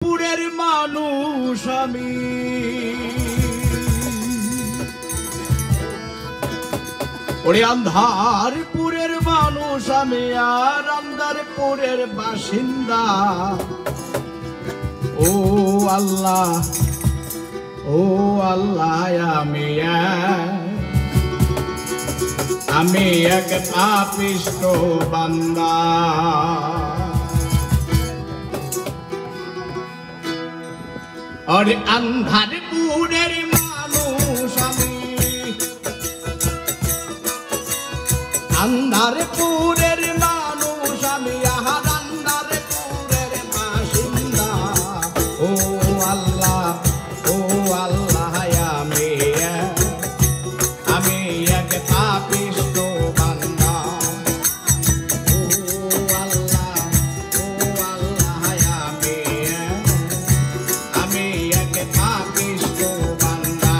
পুরের মানুষ আমি, ওরে আন্ধারপুরের মানুষ আমি, আর আন্ধারপুরের বাসিন্দা। ও আল্লাহ, ও আল্লাহ, আমি এক পাপিষ্ঠ বান্দা। আরে আন্ধারপুরের মানুষ আমি, আন্ধারপুরের মানুষ আমি, আহার আন্ধারপুরের বাসিন্দা। ও আল্লাহ, ও আল্লাহ, আমি এক পাপিষ্ঠ বান্দা। ও আল্লাহ, ও আল্লাহ, আমি এক পাপিষ্ঠ বান্দা।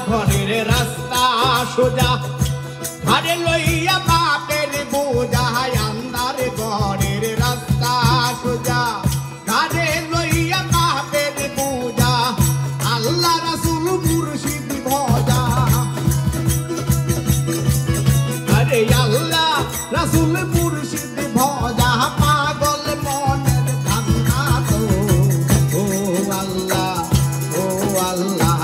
ঘরের রাস্তা সোজা, ঘরে লইয়া বাপের বোঝা। আন্দার ঘরের রাস্তা সোজা, ঘরে লইয়া বাপের বোঝা। আল্লাহ রাসূল মুর্শিদ ভজা, আরে আল্লাহ রাসূল মুর্শিদ ভজা। পাগল মনের ধান্দা তো। ও আল্লাহ, ও আল্লাহ,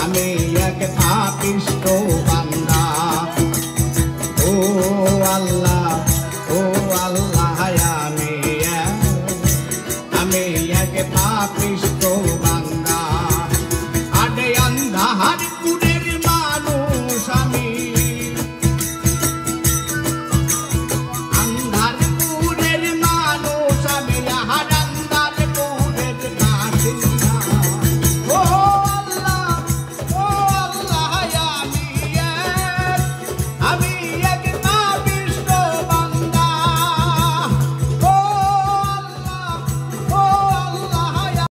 আমি এক পাপিষ্ঠ বান্দা। ও আল্লাহ, ও আল্লাহ,